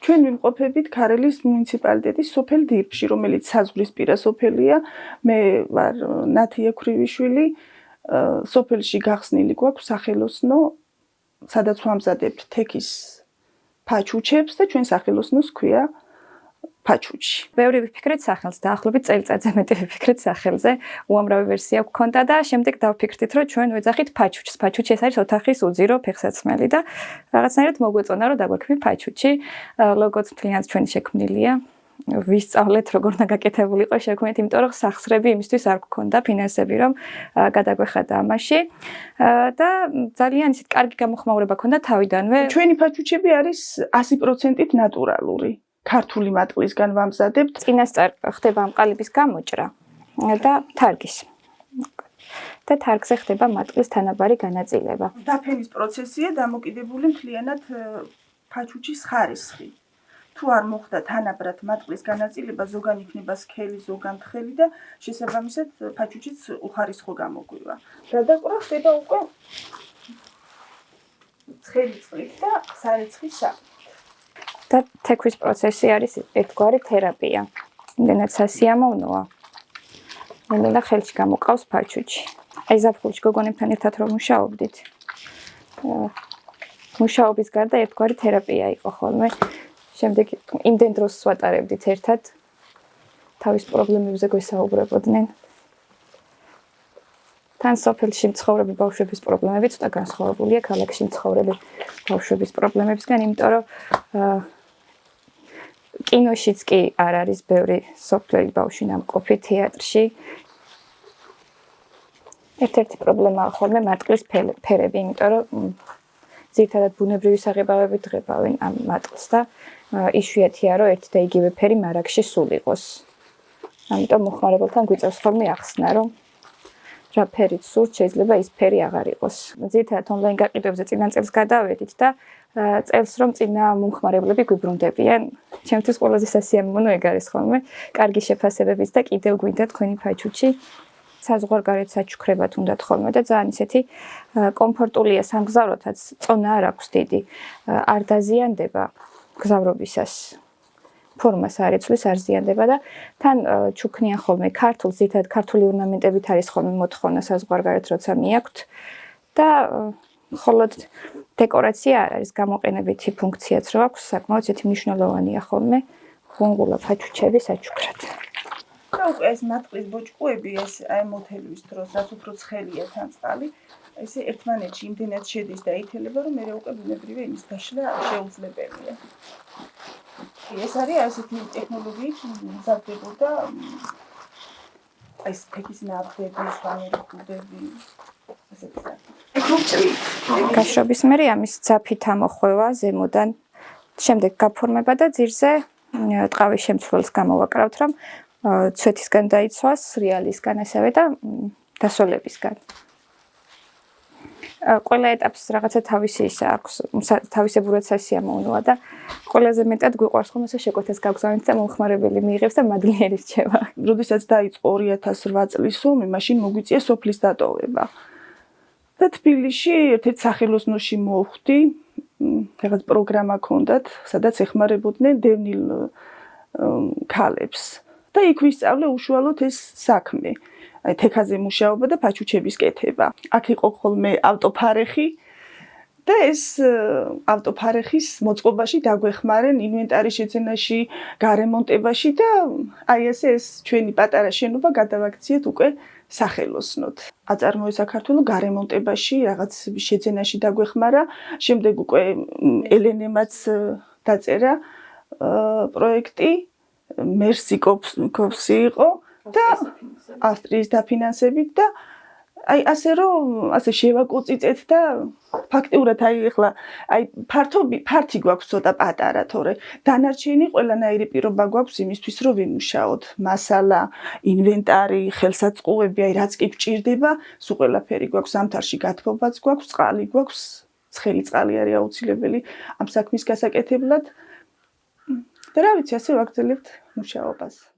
ჩვენ ვიმყოფებით ქარელის მუნიციპალიტეტის სოფელ დირბში, რომელიც საზღვრისპირა სოფელია. მე ვარ ნათია ქრივიშვილი. სოფელში გახსნილი გვაქვს სახელოსნო, სადაც ვამზადებთ თექის ფაჩუჩებს და ჩვენ სახელოსნოს ქვია ფაჩუჩი. ბევრი ვიფიქრეთ სახელს, დაახლოებით წელიწადზე მეტი ვიფიქრეთ სახელზე. უამრავი ვერსია გვქონდა და შემდეგ დავფიქრდით, რომ ჩვენ ვეძახით ფაჩუჩს. ფაჩუჩი ეს არის ოთახის უძირო ფეხსაცმელი და რაღაცნაირად მოგვეწონა, რომ დაგვექმნი ფაჩუჩი. ლოგოც მთლიანად ჩვენი შექმნილია. ვისწავლეთ, როგორ უნდა გაკეთებულიყო შექმნით, იმიტომ რომ სახსრები იმისთვის არ გქონდა ფინანსები, რომ გადაგვეხადა ამაში. და ძალიან ისეთ კარგი გამოხმაურება ქონდა თავიდანვე. ჩვენი ფაჩუჩები არის 100%-ით ნატურალური. ქართული მატყლისგან ვამზადებთ. წინასწარ ხდება ამ ყალიბის გამოჭრა და თარგის. და თარგზე ხდება მატყლის თანაბარი განაწილება. დაფენის პროცესია დამოკიდებული მთლიანად ფაჩუჩის ხარისხი. თუ არ მოხდა თანაბრად მატყლის განაწილება, ზოგან იქნება სქელი, ზოგან თხელი და შესაბამისად ფაჩუჩიც უხარისხო გამოგვივა. გადაყრა ხდება უკვე ცხელი წყლით და სარეცხის საფით. და თეკვის პროცესი არის ერთგვარი თერაპია. იმდენად სასიამოვნოა. მე ხელში გამოყავს ფაჩუჩი. აი ზაფხულში გოგონებთან ერთად რომ მუშაობდით. მუშაობის გარდა ერთგვარი თერაპია იყო ხოლმე. შემდეგ იმდენ დროს ვატარებდით ერთად. თავის პრობლემებზე გვესაუბრებოდნენ. თან სოფელში მცხოვრები ბავშვების პრობლემები ცოტა განსხვავებულია ქალაქში მცხოვრები ბავშვების პრობლემებისგან, იმიტომ რომ კინოშიც კი არ არის ბევრი სოფლელი ბავშვი ნამყოფი თეატრში. ერთ-ერთი პრობლემაა ხოლმე მატყლის ფერები, იმიტომ რომ ძირითადად ბუნებრივი საღებავებით ღებავენ ამ მატყლს და იშვიათია, რომ ერთი და იგივე ფერი მარაგში სულ იყოს. ამიტომ მოხმარებელთან გვიწევს ხოლმე ახსნა, რომ რა ფერით სურთ, შეიძლება ის ფერი აღარ იყოს. ძირითადად ონლაინ გაყიდვებზე წინა წელს გადავედით და წელს რომ წინა მომხმარებლები გვიბრუნდებიან. ჩემთვის ყველაზე სასიამოვნო ეგ არის ხოლმე. კარგი შეფასებებით და კიდევ გვინდა თქვენი ფაჩუჩი. საზღვარგარეთ საჩუქრებად უნდათ ხოლმე და ძალიან ისეთი კომფორტულია სამგზავროთაც, წონა არ აქვს დიდი. არ დაზიანდება გზავრობისას. ფორმას არ ეცვლის, არ ზიანდება და თან ჩუქნიან ხოლმე ქართულს, ძირითადად ქართული ორნამენტებით არის ხოლმე მოთხოვნა საზღვარგარეთ, როცა მიაქვთ და მხოლოდ დეკორაცია არ არის, გამოყენებითი ფუნქციაც რო აქვს, საკმაოდ ისეთი მნიშვნელოვანია ხოლმე ღუნღულა ფაჩუჩები საჩუქრად. და უკვე ეს მატყლის ბოჭკუები, ეს აი მოთელვის დროს, რაც უფრო ცხელია თან წყალი, ესე ერთმანეთში იმდენად შედის და ითელება, რომ მერე უკვე ბუნებრივი იმის დაშლა შეუძლებელია. ეს არის ასეთი ტექნოლოგიით მზადდებოდა ეს თექის ნავთები, სვანური ქუდები, ასეთი საქმე. გაშრობის მერე ამის ძაფით ამოხვევა ზემოდან, შემდეგ გაფორმება და ძირზე ტყავის შემცველს გამოვაკრავთ, რომ ცვეთისგან დაიცვას, რეალისგან ასევე და დასოლებისგან. ყველა ეტაპს რაღაცა თავისი ისა აქვს, თავისებურად სასიამოვნოა და ყველაზე მეტად გვიყვარს ხოლმე ესე შეკვეთას გავგზავნით და მომხმარებელი მიიღებს და მადლიერი რჩება. როდესაც დაიწყო 2008 წლის ომი, მაშინ მოგვიწია სოფლის დატოვება. და თბილისში ერთ-ერთ სახელოსნოში მოვხვდი, რაღაც პროგრამა ჰქონდათ, სადაც ეხმარებოდნენ დევნილ ქალებს. და იქ ვისწავლე უშუალოდ ეს საქმე. აი თექაზე მუშაობა და ფაჩუჩების კეთება. აქ იყო ხოლმე ავტოფარეხი და ეს ავტოფარეხის მოწყობაში დაგვეხმარენ ინვენტარის შეძენაში, გარემონტებაში და აი ესე ეს ჩვენი პატარა შენობა გადავაქციეთ უკვე სახელოსნოდ. აწარმოე საქართველოს გარემონტებაში, რაღაც შეძენაში დაგვეხმარა, შემდეგ უკვე ელენემაც დაწერა პროექტი, მერსიკოვსი იყო და ავსტრიის დაფინანსებით და აი ასე რომ ასე შევაკუწიწეთ და ფაქტიურად აი ახლა აი ფართი გვაქვს ცოტა პატარა, თორე დანარჩენი ყველანაირი პირობა გვაქვს იმისთვის რომ ვიმუშაოთ. მასალა, ინვენტარი, ხელსაწყოები, აი რაც კი გვჭირდება, სულ ყველაფერი გვაქვს, ზამთარში გათბობაც გვაქვს, წყალი გვაქვს, ცხელი წყალი არის აუცილებელი ამ საქმის გასაკეთებლად. და რა ვიცი, ასე ვაგრძელებთ მუშაობას.